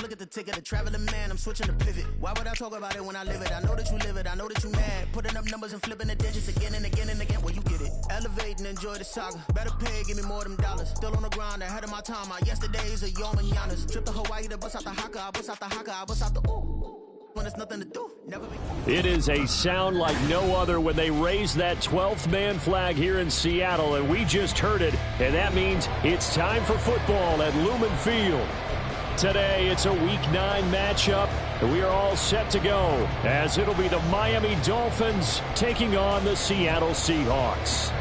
look at the ticket, the traveling man, I'm switching to pivot. Why would I talk about it when I live it? I know that you live it, I know that you mad. Putting up numbers and flipping the digits again and again and again. Well, you get it. Elevate and enjoy the saga. Better pay, give me more of them dollars. Still on the grind, ahead of my time. My yesterdays are your mananas. Trip to Hawaii to bust out the haka. I bust out the haka. I bust out the ooh. When there's nothing to do. Never be. It is a sound like no other when they raise that 12th man flag here in Seattle, and we just heard it, and that means it's time for football at Lumen Field. Today, it's a Week 9 matchup, and we are all set to go, as it'll be the Miami Dolphins taking on the Seattle Seahawks.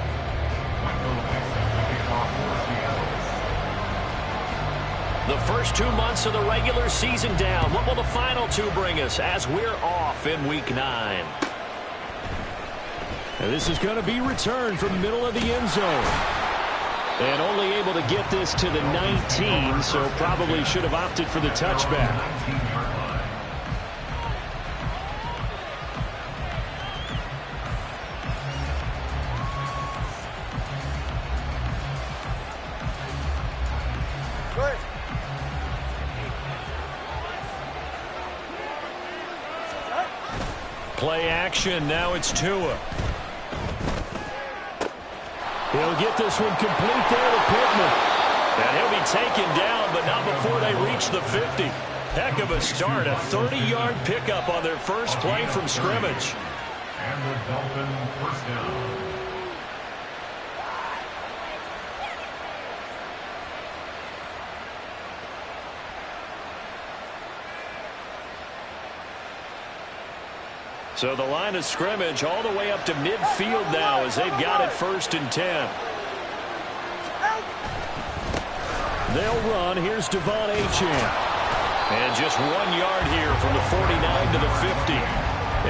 The first 2 months of the regular season down. What will the final 2 bring us as we're off in Week 9? And this is going to be returned from middle of the end zone. And only able to get this to the 19, so probably should have opted for the touchback. Play action, now it's Tua. He'll get this one complete there to Pittman. And he'll be taken down, but not before they reach the 50. Heck of a start, a 30-yard pickup on their first play from scrimmage. And the Dolphin first down. So the line of scrimmage all the way up to midfield now as they've got it 1st and 10. They'll run. Here's Devon Achane. And just 1 yard here from the 49 to the 50.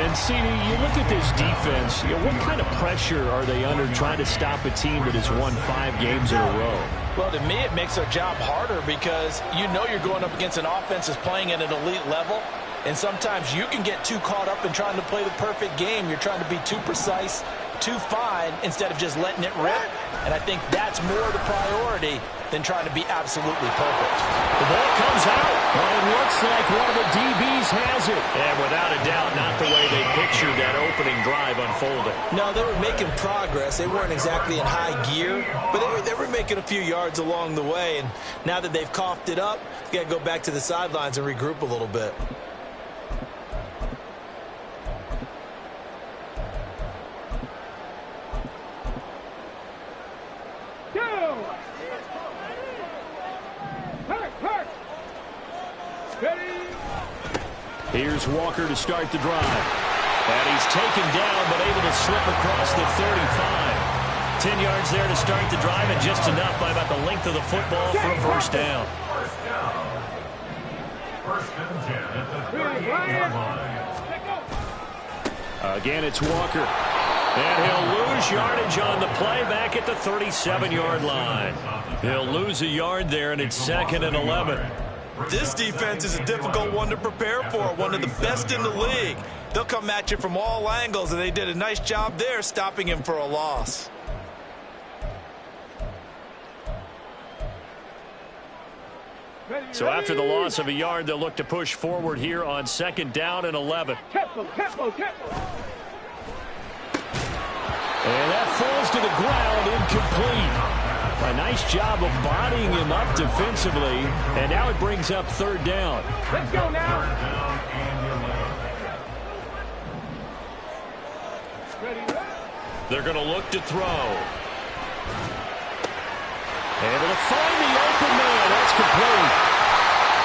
And, CD, you look at this defense, what kind of pressure are they under trying to stop a team that has won 5 games in a row? Well, to me, it makes their job harder because you know you're going up against an offense that's playing at an elite level. And sometimes you can get too caught up in trying to play the perfect game. You're trying to be too precise, too fine, instead of just letting it rip. And I think that's more the priority than trying to be absolutely perfect. The ball comes out. Well, it looks like one of the DBs has it. And without a doubt, not the way they pictured that opening drive unfolding. No, they were making progress. They weren't exactly in high gear, but they were making a few yards along the way. And now that they've coughed it up, they've got to go back to the sidelines and regroup a little bit. Here's Walker to start the drive. And he's taken down, but able to slip across the 35. 10 yards there to start the drive, and just enough by about the length of the football for a first down. First and 10 at the 38-yard line. Again, it's Walker. And he'll lose yardage on the play back at the 37-yard line. He'll lose a yard there, and it's 2nd and 11. This defense is a difficult one to prepare for, one of the best in the league. They'll come at you from all angles, and they did a nice job there stopping him for a loss. So after the loss of a yard, they'll look to push forward here on 2nd down and 11. And that falls to the ground, incomplete. A nice job of bodying him up defensively, and now it brings up 3rd down. Let's go now. They're going to look to throw. Able to find the open man. That's complete.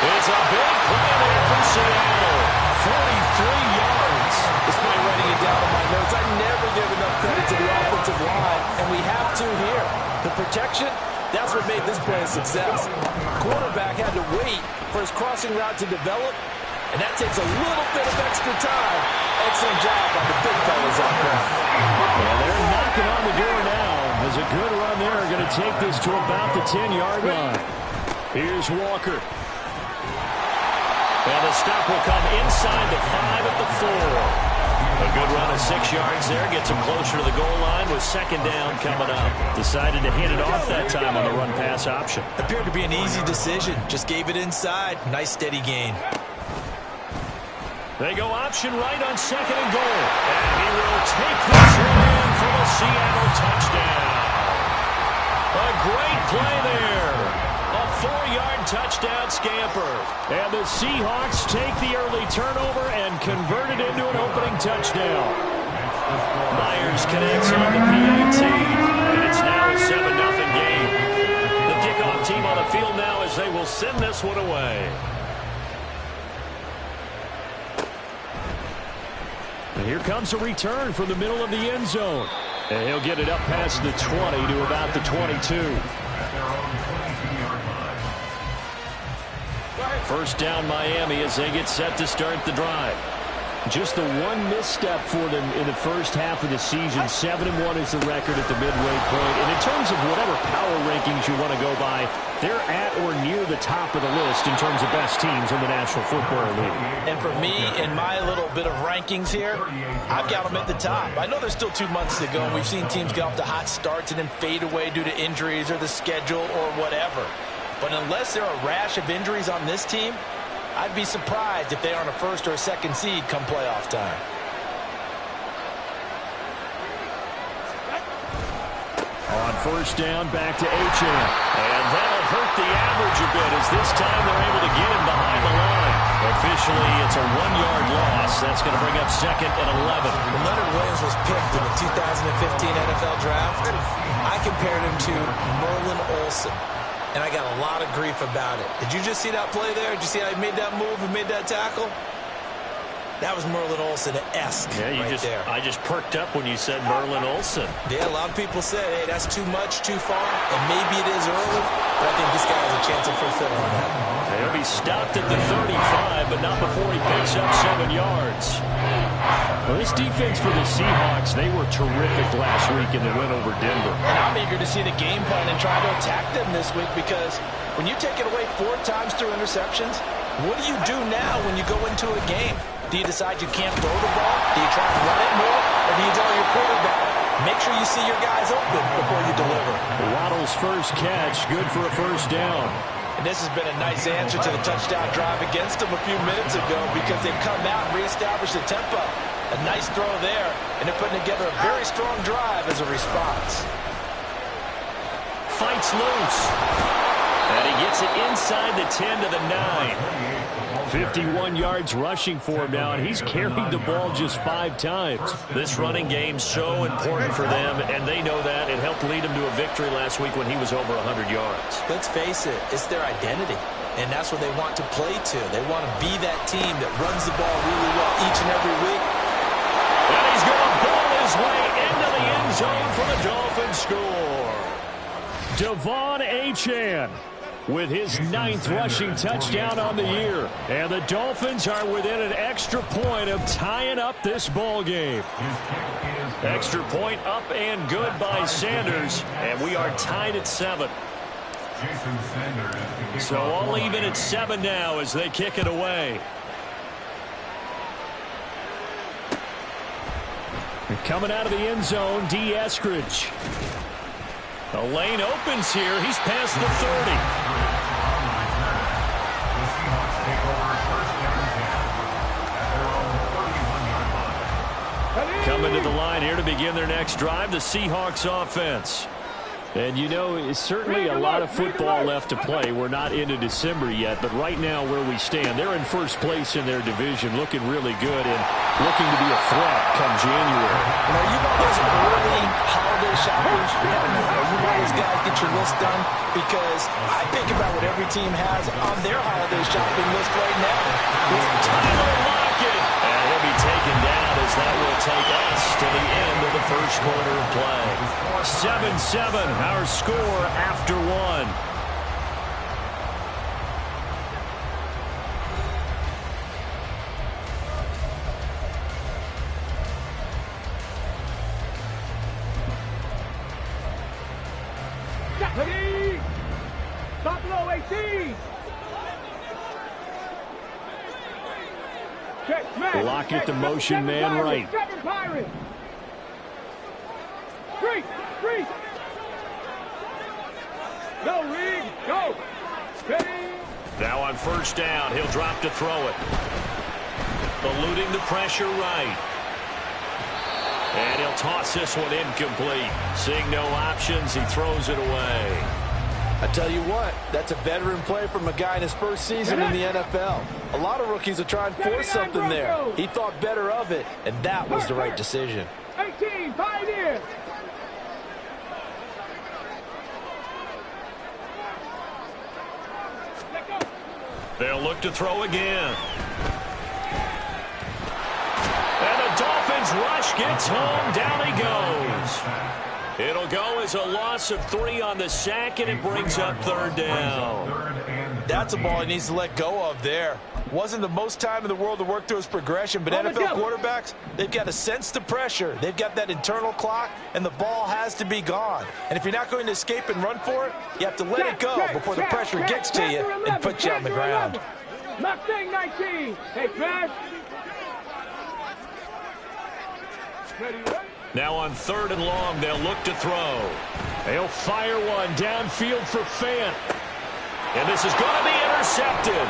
It's a big play there from Seattle. 43 yards. Despite writing it down in my notes, I never give enough credit to the offensive line, and we have to here. The protection, that's what made this play a success. Quarterback had to wait for his crossing route to develop, and that takes a little bit of extra time. Excellent job by the big fellas up front. Well, they're knocking on the door now. There's a good run there. Going to take this to about the 10-yard line. Here's Walker. And the stop will come inside the 5 at the 4. A good run of 6 yards there. Gets him closer to the goal line with second down coming up. Decided to hand it off that time on the run-pass option. Appeared to be an easy decision. Just gave it inside. Nice steady gain. They go option right on second and goal. And he will take this one in for a Seattle touchdown. A great play there. A 4-yard touchdown scamper. And the Seahawks take the early turnover and convert it into an opening touchdown. Myers connects on the PAT. And it's now a 7-0 game. The kickoff team on the field now as they will send this one away. And here comes a return from the middle of the end zone. And he'll get it up past the 20 to about the 22. First down Miami as they get set to start the drive. Just the one misstep for them in the first half of the season. 7-1 is the record at the midway point. And in terms of whatever power rankings you want to go by, they're at or near the top of the list in terms of best teams in the National Football League. And for me, in my little bit of rankings here, I've got them at the top. I know there's still 2 months to go, and we've seen teams get off to hot starts and then fade away due to injuries or the schedule or whatever. But unless there are a rash of injuries on this team, I'd be surprised if they aren't a first or a second seed come playoff time. On first down, back to Achane. And that'll hurt the average a bit as this time they're able to get him behind the line. Officially, it's a 1-yard loss. That's going to bring up second and 11. When Leonard Williams was picked in the 2015 NFL Draft, I compared him to Merlin Olsen. And I got a lot of grief about it. Did you just see that play there? Did you see how he made that move and made that tackle? That was Merlin Olsen-esque there. I just perked up when you said Merlin Olsen. Yeah, a lot of people said, hey, that's too much, too far. And maybe it is early, but I think this guy has a chance of fulfilling that. He'll be stopped at the 35, but not before he picks up 7 yards. Well, this defense for the Seahawks, they were terrific last week in the win over Denver. And I'm eager to see the game plan and try to attack them this week because when you take it away 4 times through interceptions, what do you do now when you go into a game? Do you decide you can't throw the ball? Do you try to run it more? Or do you tell your quarterback, make sure you see your guys open before you deliver? Waddle's first catch, good for a first down. And this has been a nice answer to the touchdown drive against them a few minutes ago because they've come out and reestablished the tempo. A nice throw there, and they're putting together a very strong drive as a response. Fights loose. And he gets it inside the 10 to the 9. 51 yards rushing for him now, and he's carried the ball just 5 times. This running game's so important for them, and they know that. It helped lead him to a victory last week when he was over 100 yards. Let's face it, it's their identity, and that's what they want to play to. They want to be that team that runs the ball really well each and every week. And he's going to ball his way into the end zone for the Dolphins score. Devon Achane with his 9th rushing touchdown on the year. And the Dolphins are within an extra point of tying up this ball game. Extra point up and good by Sanders. And we are tied at 7. So all even at 7 now as they kick it away. Coming out of the end zone, D. Eskridge. The lane opens here. He's past the 30. Coming to the line here to begin their next drive, the Seahawks offense. And, you know, it's certainly a lot of football left to play. We're not into December yet, but right now where we stand, they're in first place in their division, looking really good and looking to be a threat come January. You know, you want those early holiday shoppers? You want those guys get your list done? Because I think about what every team has on their holiday shopping list right now. It's Tyler Lockett. And he'll be taken down as that will take us to the end of the first quarter of play. 7-7, our score after 1. Ready? Buffalo 18. Lock it to motion man right. Three. Go, Reed. Go. Now on first down, he'll drop to throw it. Eluding the pressure right. And he'll toss this one incomplete. Seeing no options, he throws it away. I tell you what, that's a veteran play from a guy in his first season in the NFL. A lot of rookies will try and force something there. He thought better of it, and that was the right decision. 18, Pioneer. They'll look to throw again. And the Dolphins rush gets home. Down he goes. It'll go as a loss of 3 on the sack, and it brings up third down. That's a ball he needs to let go of there. Wasn't the most time in the world to work through his progression, but NFL quarterbacks, they've got to sense the pressure. They've got that internal clock, and the ball has to be gone. And if you're not going to escape and run for it, you have to let it go before the pressure gets to you and puts you on the ground. Mustang 19. Hey, Brad. Now on third and long, they'll look to throw. They'll fire one downfield for Fant. And this is going to be intercepted.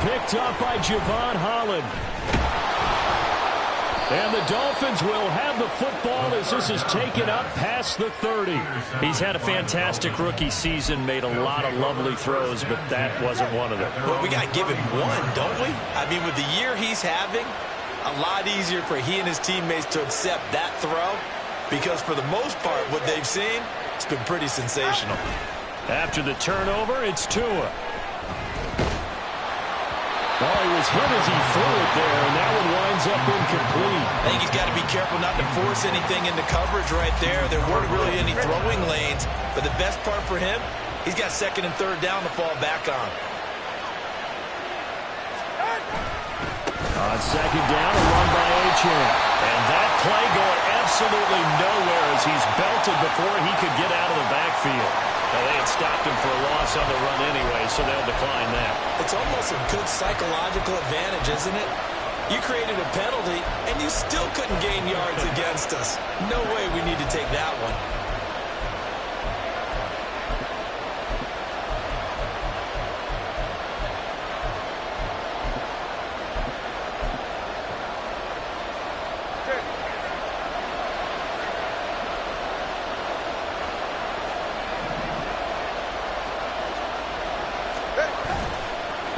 Picked up by Javon Holland. And the Dolphins will have the football as this is taken up past the 30. He's had a fantastic rookie season, made a lot of lovely throws, but that wasn't one of them. Well, we got to give him one, don't we? I mean, with the year he's having, a lot easier for he and his teammates to accept that throw because for the most part, what they've seen, it's been pretty sensational. After the turnover, it's Tua. Oh, he was hit as he threw it there, and that one winds up incomplete. I think he's got to be careful not to force anything into coverage right there. There weren't really any throwing lanes, but the best part for him, he's got second and third down to fall back on. On second down, a run by Achane. And that play going absolutely nowhere as he's belted before he could get out of the backfield. Now, they had stopped him for a loss on the run anyway, so they'll decline that. It's almost a good psychological advantage, isn't it? You created a penalty, and you still couldn't gain yards against us. No way we need to take that one.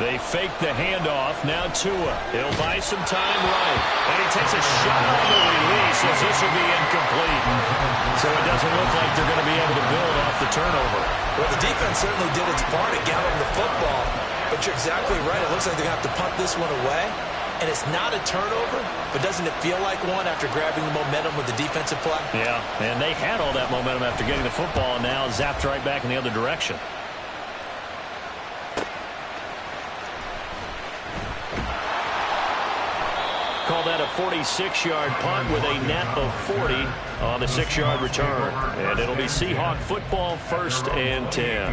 They fake the handoff. Now Tua. He'll buy some time right. And he takes a shot on the release as this will be incomplete. So it doesn't look like they're going to be able to build off the turnover. Well, the defense certainly did its part at gathering the football. But you're exactly right. It looks like they're going to have to punt this one away. And it's not a turnover, but doesn't it feel like one after grabbing the momentum with the defensive play? Yeah, and they had all that momentum after getting the football and now zapped right back in the other direction. Call that a 46-yard punt with a net of 40 on the 6-yard return. And it'll be Seahawk football, 1st and 10.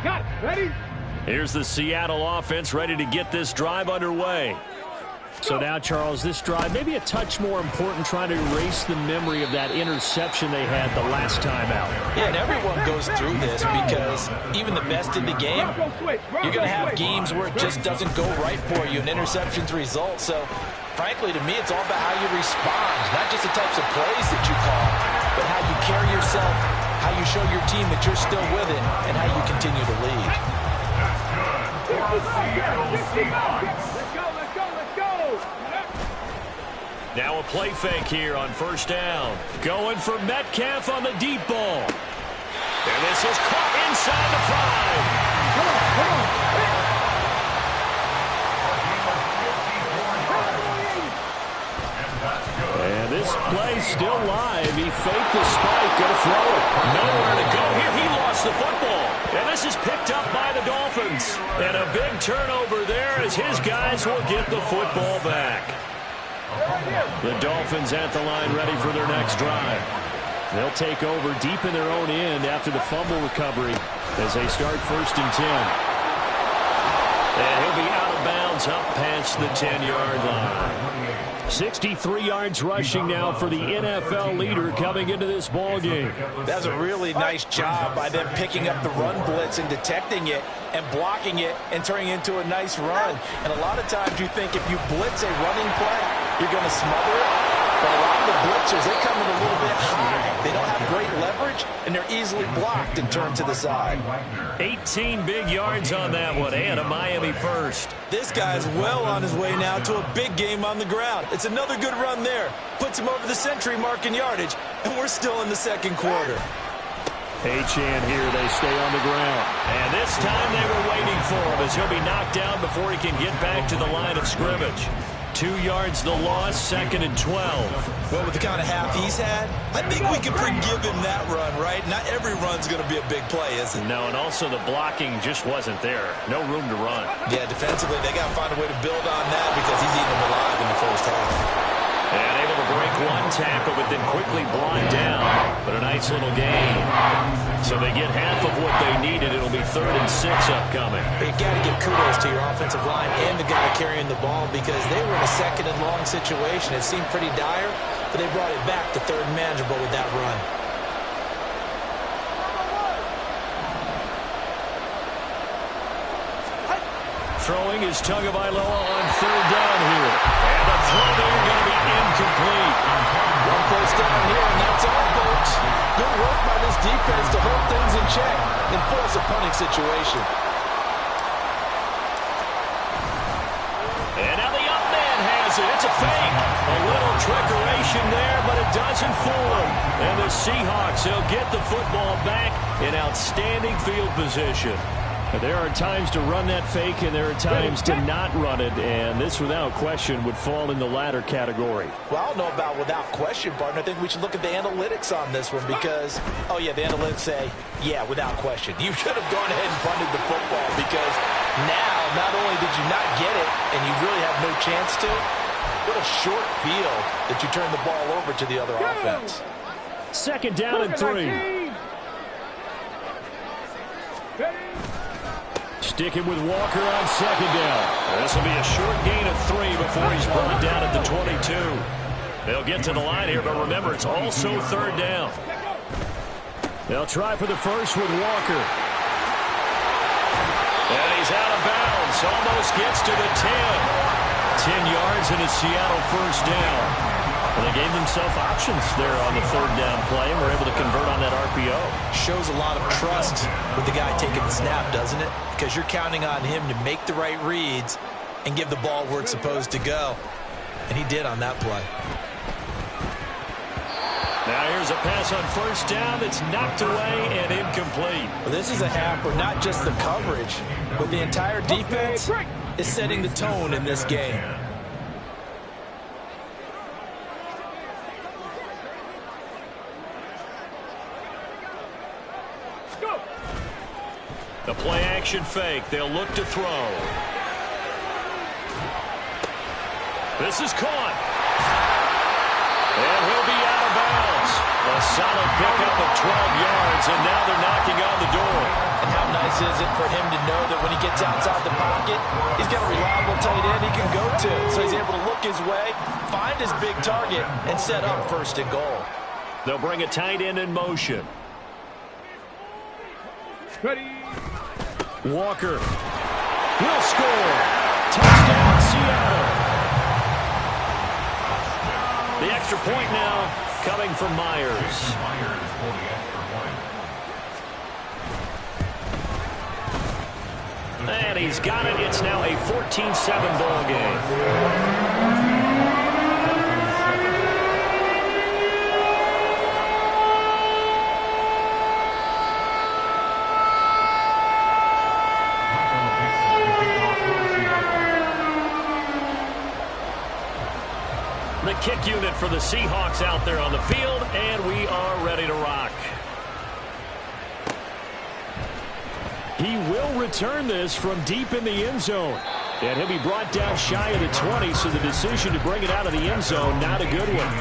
Got it. Ready? Here's the Seattle offense ready to get this drive underway. So now, Charles, this drive maybe a touch more important, trying to erase the memory of that interception they had the last time out. Yeah, and everyone goes through this because even the best in the game, you're going to have games where it just doesn't go right for you, and interceptions result. So, frankly, to me, it's all about how you respond, not just the types of plays that you call, but how you carry yourself, how you show your team that you're still with it, and how you continue to lead. That's good for Seattle Seahawks. Now a play fake here on first down. Going for Metcalf on the deep ball. And this is caught inside the 5. And this play's still live. He faked the spike. Going to throw it. Nowhere to go here. He lost the football. And this is picked up by the Dolphins. And a big turnover there as his guys will get the football back. The Dolphins at the line ready for their next drive. They'll take over deep in their own end after the fumble recovery as they start 1st and 10. And he'll be out of bounds up past the 10-yard line. 63 yards rushing now for the NFL leader coming into this ball game. That's a really nice job by them picking up the run blitz and detecting it and blocking it and turning it into a nice run. And a lot of times you think if you blitz a running play, you're going to smother it. But a lot of the blitzers, they come in a little bit high. They don't have great leverage, and they're easily blocked and turned to the side. 18 big yards on that one, and a Miami first. This guy's well on his way now to a big game on the ground. It's another good run there. Puts him over the century mark in yardage, and we're still in the second quarter. Achane here, they stay on the ground. And this time they were waiting for him as he'll be knocked down before he can get back to the line of scrimmage. 2 yards the loss, 2nd and 12. Well, with the kind of half he's had, I think we can forgive him that run, right? Not every run's going to be a big play, is it? No, and also the blocking just wasn't there. No room to run. Yeah, defensively, they got to find a way to build on that because he's eating them alive in the first half. And able to break one tackle, but then quickly brought down. But a nice little gain. So they get half of what they needed. It'll be 3rd and 6 upcoming. But you got to give kudos to your offensive line and the guy carrying the ball because they were in a 2nd and long situation. It seemed pretty dire, but they brought it back to 3rd and manageable with that run. Throwing is Tagovailoa on 3rd down here. And the throw there going to be incomplete. One first down here, and that's all, folks. Good work by this defense to hold things in check and force a punting situation. And now the up man has it. It's a fake. A little trickeration there, but it doesn't fool him. And the Seahawks, they'll get the football back in outstanding field position. There are times to run that fake, and there are times to not run it, and this, without question, would fall in the latter category. Well, I don't know about without question, partner. I think we should look at the analytics on this one because, oh, yeah, the analytics say, yeah, without question. You should have gone ahead and punted the football because now, not only did you not get it, and you really have no chance to, what a short field that you turn the ball over to the other offense. 2nd down and 3. Sticking with Walker on 2nd down. This will be a short gain of 3 before he's brought down at the 22. They'll get to the line here, but remember, it's also 3rd down. They'll try for the first with Walker. And he's out of bounds. Almost gets to the 10. 10 yards and a Seattle first down. Well, they gave themselves options there on the 3rd down play and were able to convert on that RPO. Shows a lot of trust with the guy taking the snap, doesn't it? Because you're counting on him to make the right reads and give the ball where it's supposed to go. And he did on that play. Now here's a pass on 1st down that's knocked away and incomplete. Well, this is a half where not just the coverage, but the entire defense is setting the tone in this game. The play-action fake. They'll look to throw. This is caught. And he'll be out of bounds. A solid pickup of 12 yards, and now they're knocking on the door. And how nice is it for him to know that when he gets outside the pocket, he's got a reliable tight end he can go to. So he's able to look his way, find his big target, and set up 1st and goal. They'll bring a tight end in motion. Ready. Walker will score. Touchdown, Seattle. The extra point now coming from Myers. And he's got it. It's now a 14-7 ball game. The kick unit for the Seahawks out there on the field, and we are ready to rock. He will return this from deep in the end zone. And he'll be brought down shy of the 20, so the decision to bring it out of the end zone, not a good one.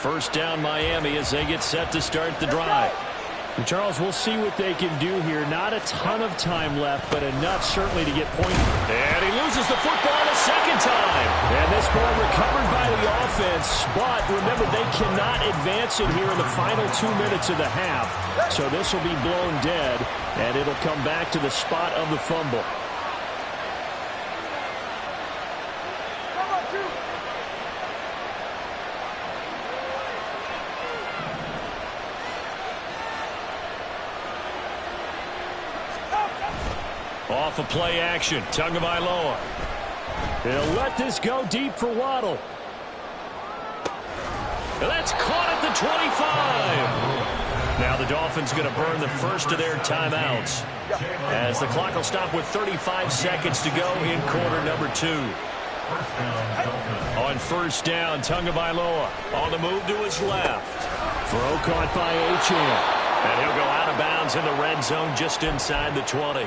First down Miami as they get set to start the drive. And Charles, we'll see what they can do here. Not a ton of time left, but enough certainly to get points. And he loses the football a second time. And this ball recovered by the offense. But remember, they cannot advance it here in the final 2 minutes of the half. So this will be blown dead, and it'll come back to the spot of the fumble. Off of play action, Tagovailoa. They'll let this go deep for Waddle. That's caught at the 25. Now the Dolphins going to burn the first of their timeouts, as the clock will stop with 35 seconds to go in quarter number 2. On first down, Tagovailoa on the move to his left. Throw caught by Achane. And he'll go out of bounds in the red zone just inside the 20.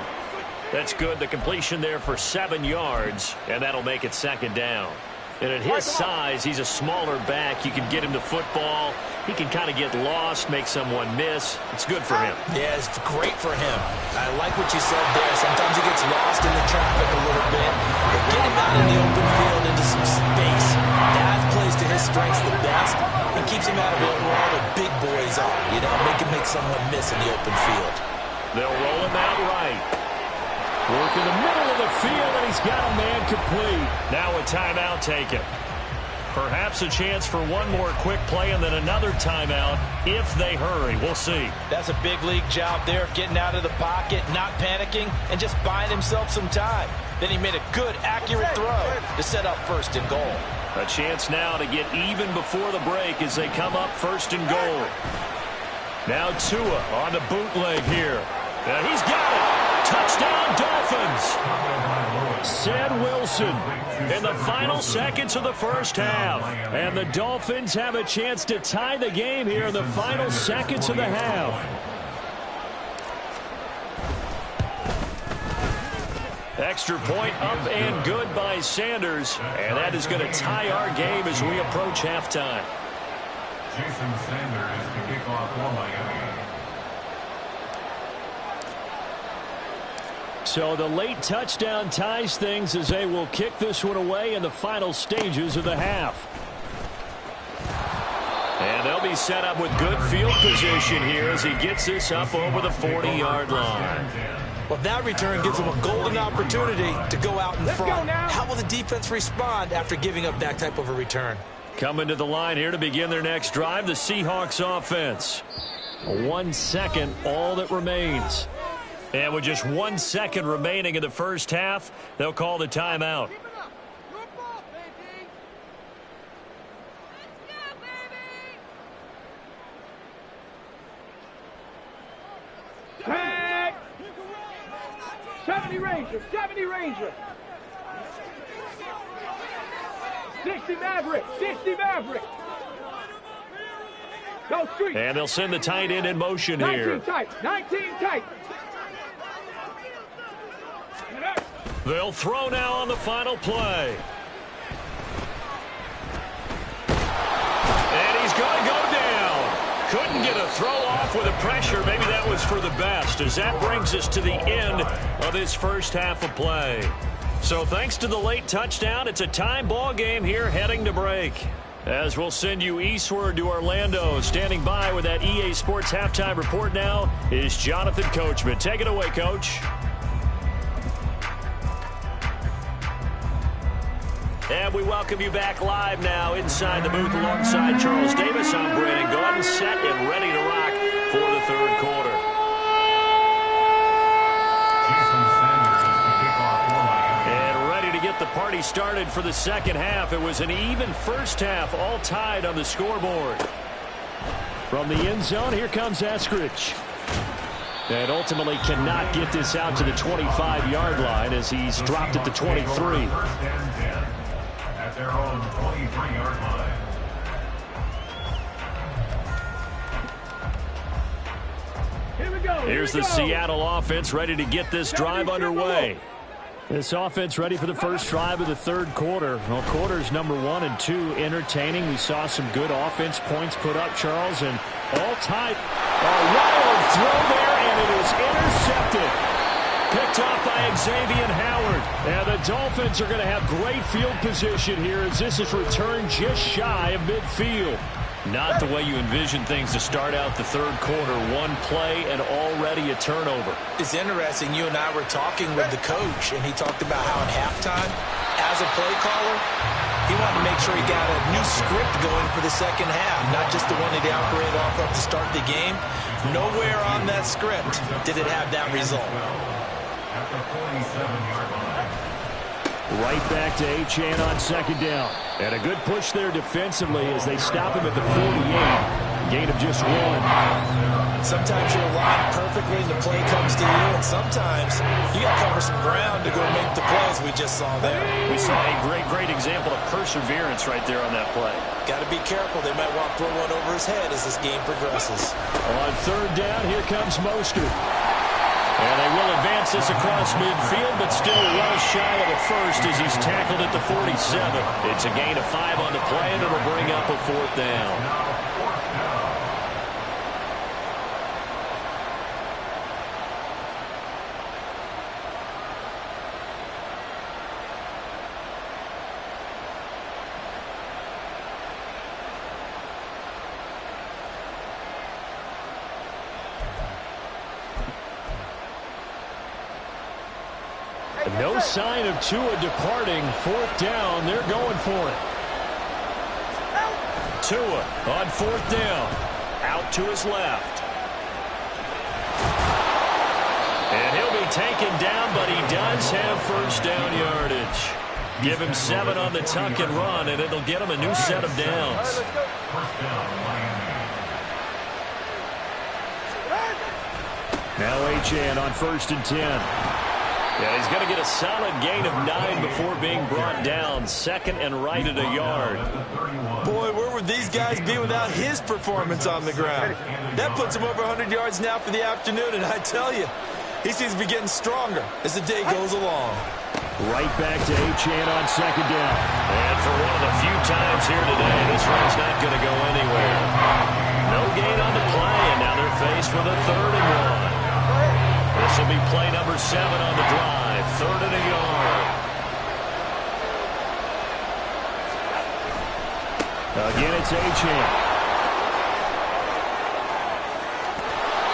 That's good. The completion there for 7 yards, and that'll make it second down. And at his size, he's a smaller back. You can get him the football. He can kind of get lost, make someone miss. It's good for him. Yeah, it's great for him. I like what you said there. Sometimes he gets lost in the traffic a little bit. But get him out in the open field into some space. That plays to his strengths the best. It keeps him out of it where all the big boys are. You know, make someone miss in the open field. They'll roll him out right. Work in the middle of the field, and he's got a man complete. Now a timeout taken. Perhaps a chance for one more quick play and then another timeout if they hurry. We'll see. That's a big league job there of getting out of the pocket, not panicking, and just buying himself some time. Then he made a good, accurate throw to set up first and goal. A chance now to get even before the break as they come up first and goal. Now Tua on the bootleg here. He's got it. Touchdown, Dolphins. Sam Wilson in the final seconds of the first half. And the Dolphins have a chance to tie the game here in the final seconds of the half. Extra point up and good by Sanders. And that is going to tie our game as we approach halftime. Jason Sanders to kick off for Miami. So the late touchdown ties things as they will kick this one away in the final stages of the half. And they'll be set up with good field position here as he gets this up over the 40-yard line. Well, that return gives them a golden opportunity to go out in front. How will the defense respond after giving up that type of a return? Coming to the line here to begin their next drive, the Seahawks offense. 1 second, all that remains. And with just 1 second remaining in the first half, they'll call the timeout. Tag! 70 Ranger, 70 Ranger. 60 Maverick, 60 Maverick. Go street. And they'll send the tight end in motion 19 here. 19 tight, 19 tight. They'll throw now on the final play. And he's going to go down. Couldn't get a throw off with the pressure. Maybe that was for the best, as that brings us to the end of this first half of play. So thanks to the late touchdown, it's a time ball game here heading to break. As we'll send you eastward to Orlando. Standing by with that EA Sports halftime report now is Jonathan Coachman. Take it away, Coach. And we welcome you back live now inside the booth alongside Charles Davis. I'm Brandon Gaudin, set and ready to rock for the third quarter. And ready to get the party started for the second half. It was an even first half, all tied on the scoreboard. From the end zone, here comes Eskridge. And ultimately cannot get this out to the 25-yard line as he's dropped at the 23. At their own 23-yard line. Here we go. Here's the Seattle offense ready to get this drive underway. This offense ready for the first drive of the third quarter. Well, quarters number 1 and 2 entertaining. We saw some good offense points put up, Charles, and all tied. A wild throw there, and it is intercepted. Picked off by Xavier Howard. And the Dolphins are going to have great field position here as this is returned just shy of midfield. Not the way you envision things to start out the third quarter. One play and already a turnover. It's interesting. You and I were talking with the coach, and he talked about how at halftime, as a play caller, he wanted to make sure he got a new script going for the second half, not just the one that he operated off of to start the game. Nowhere on that script did it have that result. At the 47-yard line. Right back to Achane on second down. And a good push there defensively as they stop him at the 48. Gain of just 1. Sometimes you're aligned perfectly and the play comes to you, and sometimes you got to cover some ground to go make the plays we just saw there. We saw a great example of perseverance right there on that play. Got to be careful. They might want to throw one over his head as this game progresses. On third down, here comes Mostert. And they will advance this across midfield, but still well shy of the first as he's tackled at the 47. It's a gain of 5 on the play, and it'll bring up a fourth down. No sign of Tua departing. Fourth down. They're going for it. Tua on fourth down. Out to his left. And he'll be taken down, but he does have first down yardage. Give him 7 on the tuck and run, and it'll get him a new set of downs. First down, Miami. Now Achane on 1st and 10. Yeah, he's going to get a solid gain of 9 before being brought down. Second and right at a yard. Boy, where would these guys be without his performance on the ground? That puts him over 100 yards now for the afternoon, and I tell you, he seems to be getting stronger as the day goes along. Right back to Achane on second down. And for one of the few times here today, this run's not going to go anywhere. No gain on the play, and now they're faced with a 3rd and 1. This will be play number 7 on the drive. 3rd and a yard. Again, it's Achane.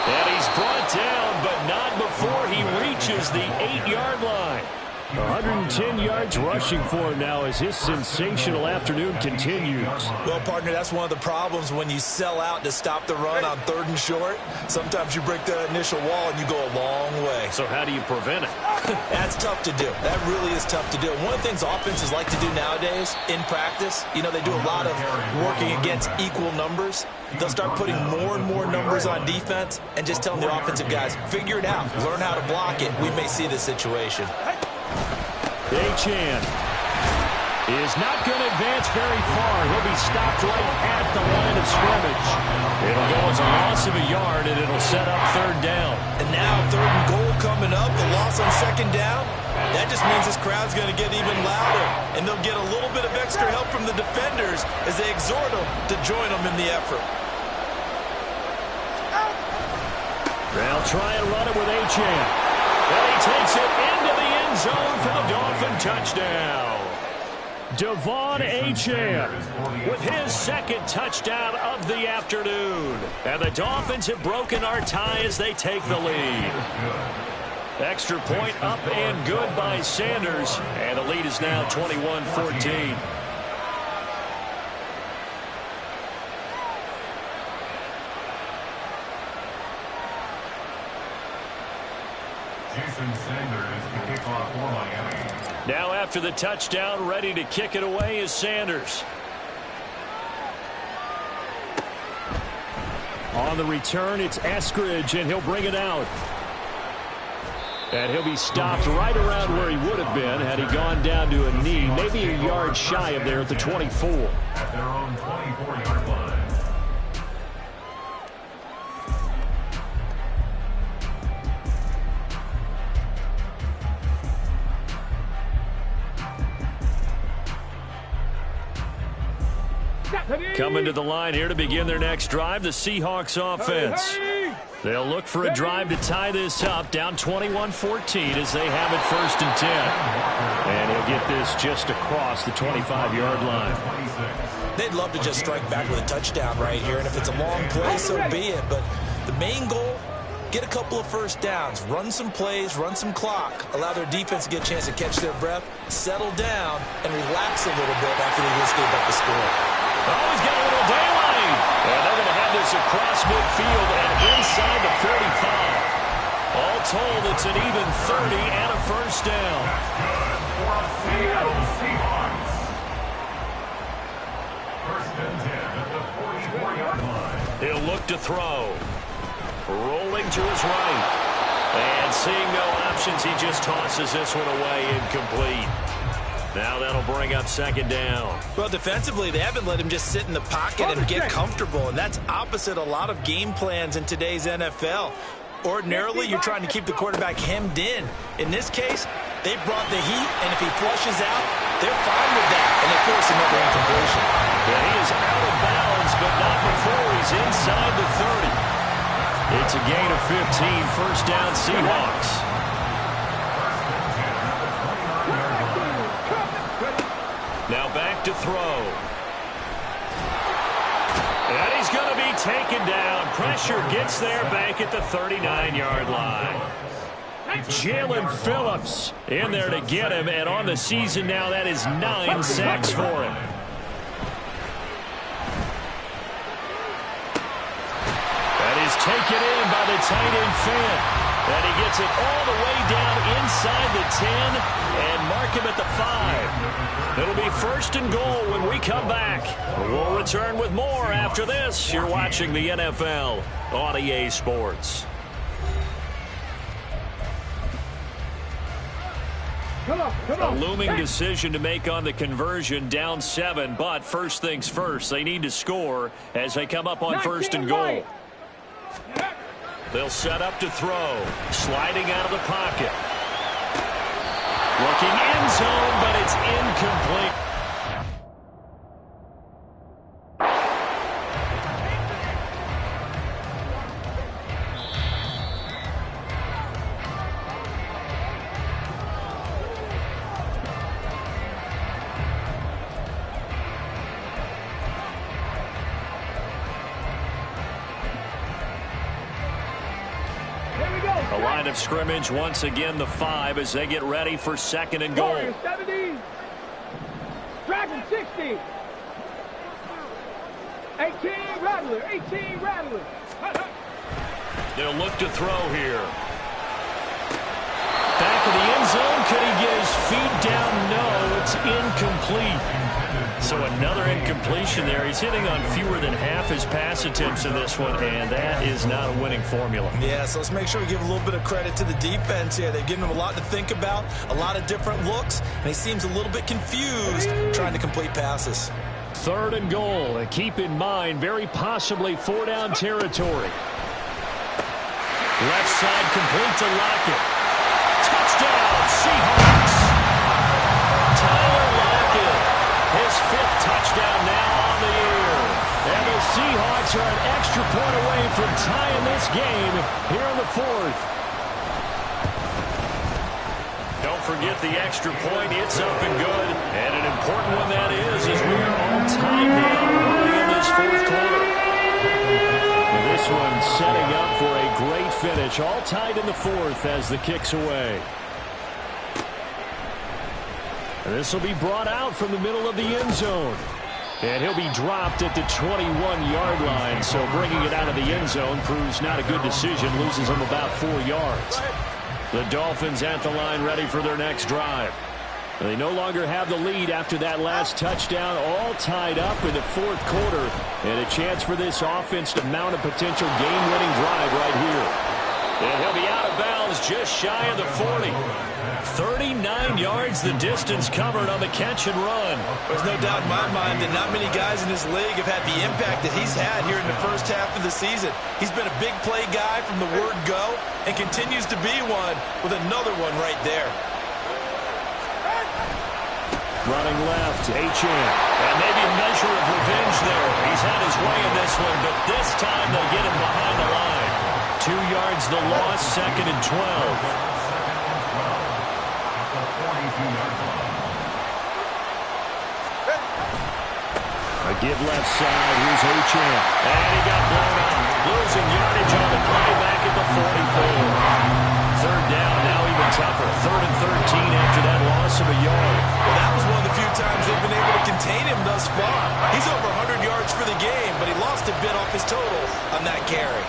And he's brought down, but not before he reaches the 8-yard line. 110 yards rushing for him now as his sensational afternoon continues. Well, partner, that's one of the problems when you sell out to stop the run on 3rd and short. Sometimes you break the initial wall and you go a long way. So how do you prevent it? That's tough to do. That really is tough to do. One of the things offenses like to do nowadays in practice, you know, they do a lot of working against equal numbers. They'll start putting more and more numbers on defense and just telling the offensive guys, figure it out, learn how to block it. We may see this situation. Achane is not going to advance very far. He'll be stopped right at the line of scrimmage. It'll go as a loss of a yard, and it'll set up 3rd down. And now 3rd and goal coming up, the loss on 2nd down. That just means this crowd's going to get even louder, and they'll get a little bit of extra help from the defenders as they exhort them to join them in the effort. They'll try and run it with Achane. And he takes it into the end zone for the Dolphin touchdown. Devon Achane with his 2nd touchdown of the afternoon. And the Dolphins have broken our tie as they take the lead. Extra point up and good by Sanders. And the lead is now 21-14. Jason Sanders to kick off for Miami. Now after the touchdown, ready to kick it away is Sanders. On the return, it's Eskridge, and he'll bring it out. And he'll be stopped right around where he would have been had he gone down to a knee, maybe a yard shy of there at the 24. At their own 24-yard line. Coming to the line here to begin their next drive, the Seahawks offense. They'll look for a drive to tie this up, down 21-14 as they have it 1st and 10. And he'll get this just across the 25-yard line. They'd love to just strike back with a touchdown right here, and if it's a long play, so be it. But the main goal, get a couple of first downs, run some plays, run some clock, allow their defense to get a chance to catch their breath, settle down, and relax a little bit after they just gave up the score. Oh, he's got a little daylight. And they're going to have this across midfield and inside the 45. All told, it's an even 30 and a first down. That's good for Seattle Seahawks. 1st and 10 at the 44-yard line. He'll look to throw. Rolling to his right. And seeing no options, he just tosses this one away, incomplete. Now that'll bring up 2nd down. Well, defensively, they haven't let him just sit in the pocket and get comfortable, and that's opposite a lot of game plans in today's NFL. Ordinarily, you're trying to keep the quarterback hemmed in. In this case, they brought the heat, and if he flushes out, they're fine with that, and they force another incompletion. Yeah, he is out of bounds, but not before he's inside the 30. It's a gain of 15, 1st down Seahawks. Now back to throw. And he's going to be taken down. Pressure gets there back at the 39-yard line. Jalen Phillips in there to get him, and on the season now, that is 9 sacks for him. That is taken in by the tight end Fant. And he gets it all the way down inside the 10 and mark him at the 5. It'll be 1st and goal when we come back. We'll return with more after this. You're watching the NFL on EA Sports. A looming decision to make on the conversion, down 7, but first things first, they need to score as they come up on 1st and goal. They'll set up to throw. Sliding out of the pocket. Looking end zone, but it's incomplete. A line of scrimmage once again, the 5 as they get ready for 2nd and goal. 70. Dragon 60. 18 Rattler. 18 Rattler. They'll look to throw here. Back of the end zone. Could he get his feet down? No, it's incomplete. So another incompletion there. He's hitting on fewer than half his pass attempts in this one, and that is not a winning formula. Yeah, so let's make sure we give a little bit of credit to the defense here. They've given him a lot to think about, a lot of different looks, and he seems a little bit confused trying to complete passes. 3rd and goal, and keep in mind, very possibly 4-down territory. Left side complete to Lockett. Touchdown, Seahawks! Tyler Lockett, his 5th touchdown now on the year. And the Seahawks are an extra point away from tying this game here in the 4th. Don't forget the extra point. It's up and good. And an important one that is as we are all tied now early in this 4th quarter. And this one setting up for a great finish. All tied in the 4th as the kick's away. And this will be brought out from the middle of the end zone. And he'll be dropped at the 21-yard line. So bringing it out of the end zone proves not a good decision. Loses him about 4 yards. The Dolphins at the line ready for their next drive. They no longer have the lead after that last touchdown. All tied up in the 4th quarter. And a chance for this offense to mount a potential game-winning drive right here. And he'll be out of bounds just shy of the 40. 39 yards the distance covered on the catch and run. There's no doubt in my mind that not many guys in this league have had the impact that he's had here in the first half of the season. He's been a big play guy from the word go and continues to be one with another one right there. Running left, Achane. And maybe a measure of revenge there. He's had his way in this one, but this time they get him behind the line. 2 yards the loss, 2nd and 12. A give left side, here's Achane. And he got blown up. Losing yardage on the play back at the 44. 3rd down, now even tougher. 3rd and 13 after that loss of a yard. Well, that was one of the few times they've been able to contain him thus far. He's over 100 yards for the game, but he lost a bit off his total on that carry.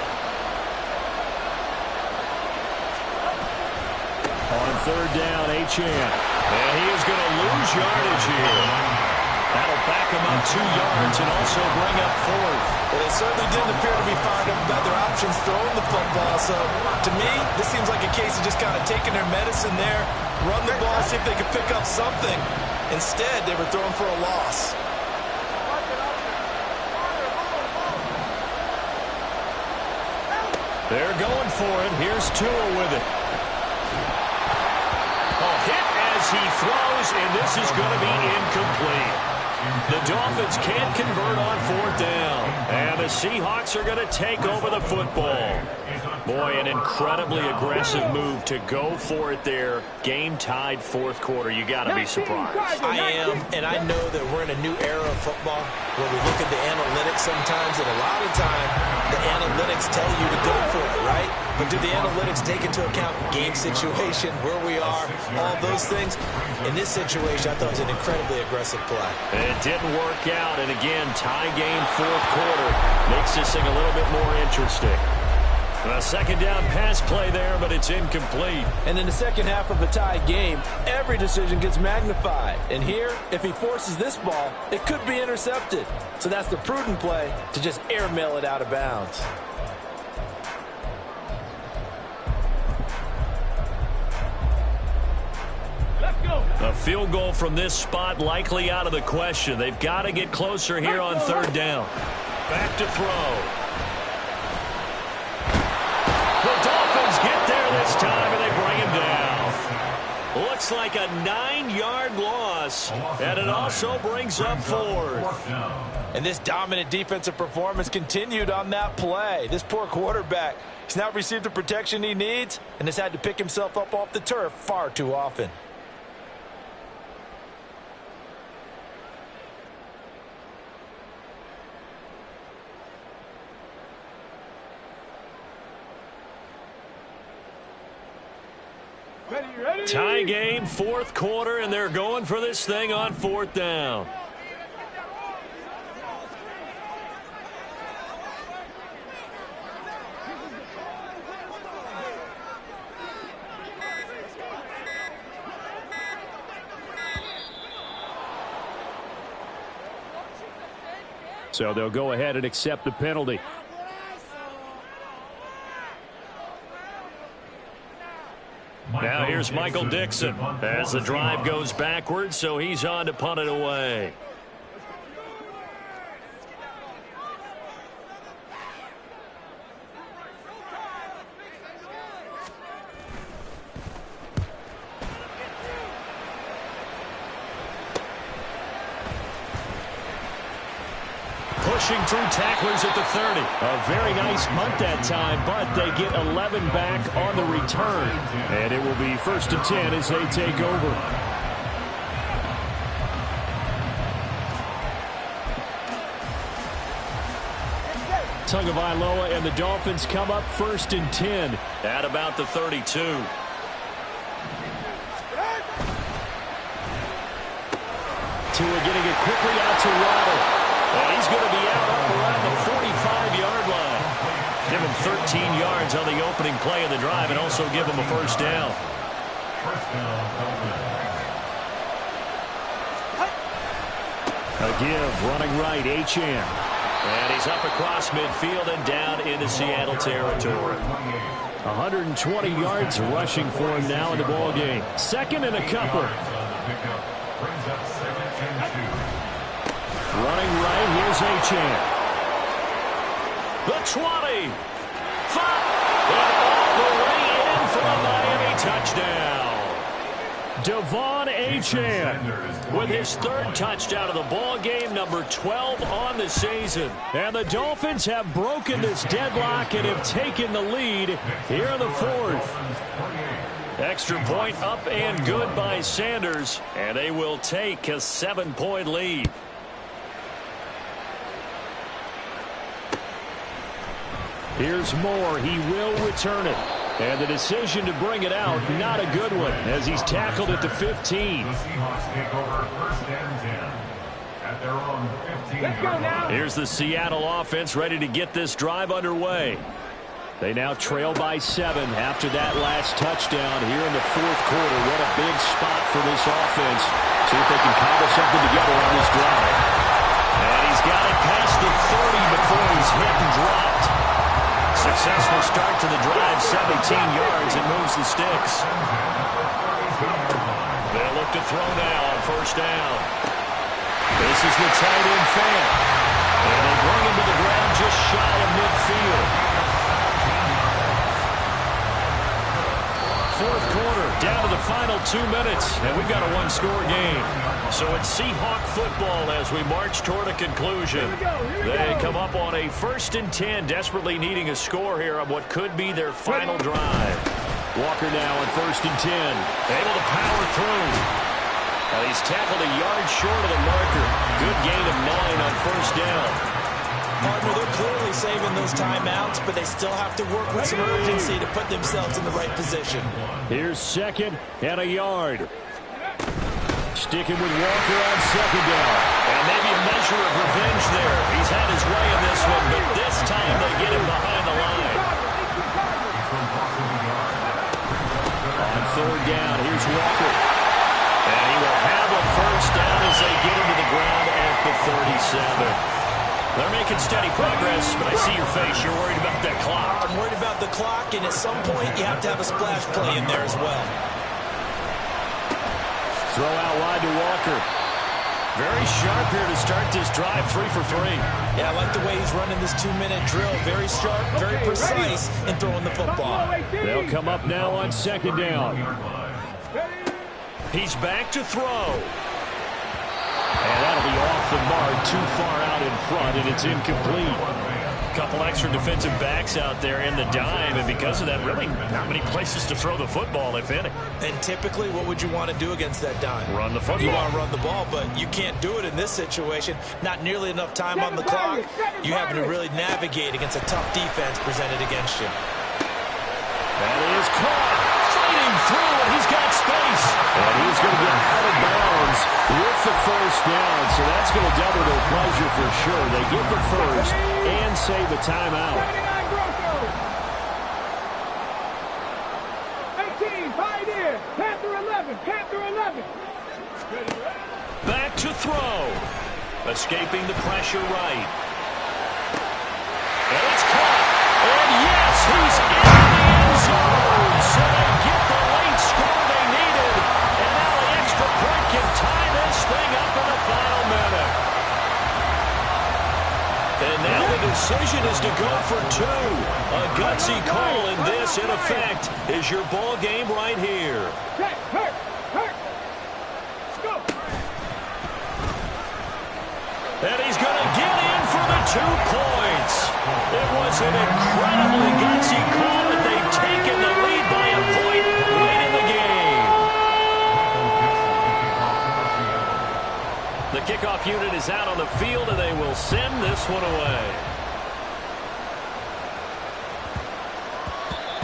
On 3rd down, Achane. And he is going to lose yardage here. That'll back him up 2 yards and also bring up 4th. Well, they certainly didn't appear to be finding about their options throwing the football. So, to me, this seems like a case of just kind of taking their medicine there, run the ball, see if they could pick up something. Instead, they were throwing for a loss. They're going for it. Here's Tua with it. Hit as he throws, and this is going to be incomplete. The Dolphins can't convert on 4th down. And the Seahawks are going to take over the football. Boy, an incredibly aggressive move to go for it there. Game tied 4th quarter. You got to be surprised. I am, and I know that we're in a new era of football where we look at the analytics sometimes, and a lot of time the analytics tell you to go for it, right? But do the analytics take into account game situation, where we are, all those things? In this situation, I thought it was an incredibly aggressive play. It didn't work out, and again, tie game 4th quarter makes this thing a little bit more interesting. A 2nd down pass play there, but it's incomplete. And in the second half of a tie game, every decision gets magnified. And here, if he forces this ball, it could be intercepted. So that's the prudent play to just airmail it out of bounds. A field goal from this spot likely out of the question. They've got to get closer here on 3rd down. Back to throw. The Dolphins get there this time, and they bring him down. Looks like a 9-yard loss, and it also brings up 4th. And this dominant defensive performance continued on that play. This poor quarterback has not received the protection he needs and has had to pick himself up off the turf far too often. Ready. Tie game, 4th quarter, and they're going for this thing on 4th down. So they'll go ahead and accept the penalty. Now here's Michael Dixon as the drive goes backwards, so he's on to punt it away. Pushing through tacklers at the 30. A very nice punt that time, but they get 11 back on the return. And it will be 1st and 10 as they take over. Tagovailoa and the Dolphins come up 1st and 10 at about the 32. Tua getting it quickly out to Waddle. And he's going to be out up around the 45-yard line. Give him 13 yards on the opening play of the drive and also give him a 1st down. A give, running right, Achane. And he's up across midfield and down into Seattle territory. 120 yards rushing for him now in the ball game. 2nd and a couple. Running right, here's Achane. The 20. 5. And all the way in for a Miami touchdown. Devon Achane with his third touchdown of the ball game, number 12 on the season. And the Dolphins have broken this deadlock and have taken the lead here in the fourth. Extra point up and good by Sanders, and they will take a 7-point lead. Here's Moore. He will return it. And the decision to bring it out, not a good one, as he's tackled at the 15. The Seahawks take over first and 10 at their own 15-yard line. Here's the Seattle offense ready to get this drive underway. They now trail by 7 after that last touchdown here in the fourth quarter. What a big spot for this offense. See if they can cobble something together on this drive. And he's got it past the 30 before he's hit and dropped. Successful start to the drive, 17 yards, and moves the sticks. They'll look to throw now on first down. This is the tight end fan. And they bring him to the ground just shy of midfield. Fourth quarter, down to the final 2 minutes, and we've got a one-score game. So it's Seahawk football as we march toward a conclusion. They come up on a 1st and 10, desperately needing a score here on what could be their final drive. Walker now on 1st and 10, able to power through. And he's tackled a yard short of the marker. Good gain of 9 on first down. Partner, they're clearly saving those timeouts, but they still have to work with some urgency to put themselves in the right position. Here's 2nd and a yard. Sticking with Walker on 2nd down. And maybe a measure of revenge there. He's had his way in this one, but this time they get him behind the line. On 3rd down, here's Walker. And he will have a first down as they get him to the ground at the 37. They're making steady progress, but I see your face. You're worried about that clock. I'm worried about the clock, and at some point you have to have a splash play in there as well. Throw out wide to Walker. Very sharp here to start this drive, 3 for 3. Yeah, I like the way he's running this 2-minute drill. Very sharp, very precise in throwing the football. They'll come up now on 2nd down. He's back to throw. And that'll be off the mark, too far out in front, and it's incomplete. A couple extra defensive backs out there in the dime, and because of that, really not many places to throw the football, if any. And typically, what would you want to do against that dime? Run the football. You want to run the ball, but you can't do it in this situation. Not nearly enough time on the clock. You having to really navigate against a tough defense presented against you. That is caught. Fighting through, and he's got space. And he's going to get out of bounds with the first down, so that's going to double their pleasure for sure. They get the first and save the timeout. 18, Pioneer, Panther 11, Panther 11. Back to throw. Escaping the pressure right. And it's caught. And yes, he's in the end zone. So they get the late score they needed. And now the extra point can tie this thing up in the final minute. And now the decision is to go for 2. A gutsy call, and this, in effect, is your ball game right here. Hurt. Go. And he's going to get in for the 2 points. It was an incredibly gutsy call, and they've taken the lead by a point late in the game. The kickoff unit is out on the field, and they will send this one away.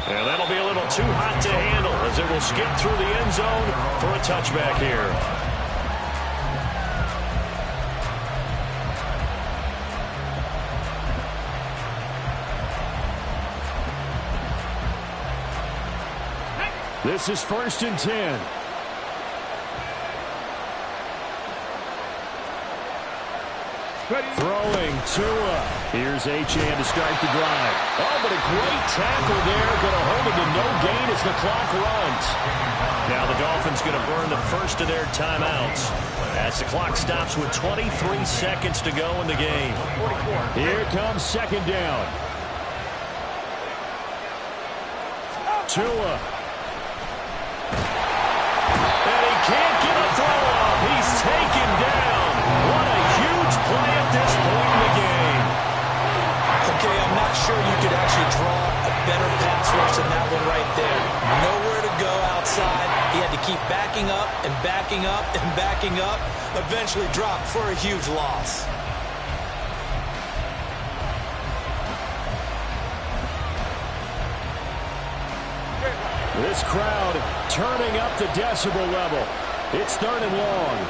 And that'll be a little too hot to handle as it will skip through the end zone for a touchback here. This is 1st and 10. Throwing Tua. Here's Achane to start the drive. Oh, but a great tackle there. Going to hold him to no gain as the clock runs. Now the Dolphins going to burn the first of their timeouts as the clock stops with 23 seconds to go in the game. Here comes 2nd down. Tua. And he Nowhere to go outside. He had to keep backing up and backing up and backing up. Eventually dropped for a huge loss. This crowd turning up the decibel level. It's 3rd and long.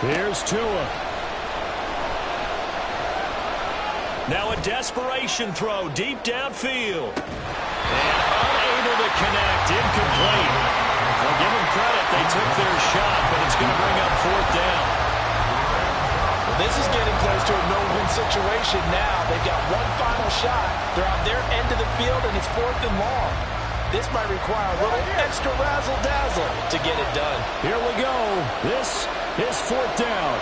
Here's Tua. Now a desperation throw deep downfield. And unable to connect. Incomplete. Well, give them credit. They took their shot, but it's going to bring up 4th down. Well, this is getting close to a no-win situation now. They've got one final shot. They're on their end of the field, and it's 4th and long. This might require a little extra razzle-dazzle to get it done. Here we go. This is 4th down.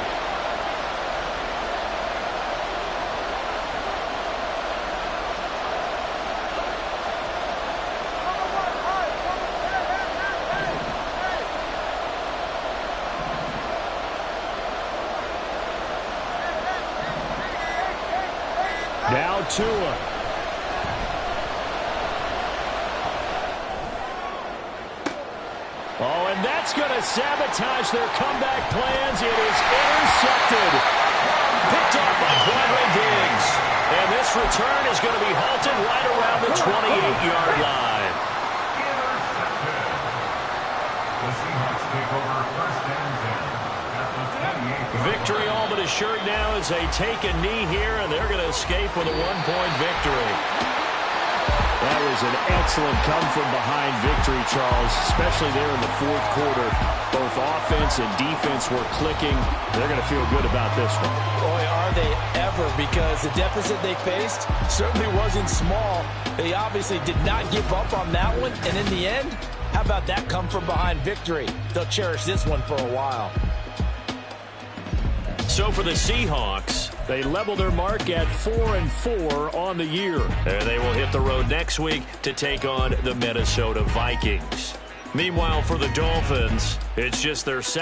Now Tua. Oh, and that's going to sabotage their comeback plans. It is intercepted. Picked up by Quandre Diggs. And this return is going to be halted right around the 28-yard line. Intercepted. The Seahawks take over 1st and 10 at the 28. Victory all but assured now as they take a knee here, and they're going to escape with a 1-point victory. That was an excellent come-from-behind victory, Charles, especially there in the 4th quarter. Both offense and defense were clicking. They're going to feel good about this one. Boy, are they ever, because the deficit they faced certainly wasn't small. They obviously did not give up on that one, and in the end, how about that come-from-behind victory? They'll cherish this one for a while. So for the Seahawks, they level their mark at 4-4 on the year. and they will hit the road next week to take on the Minnesota Vikings. Meanwhile, for the Dolphins, it's just their second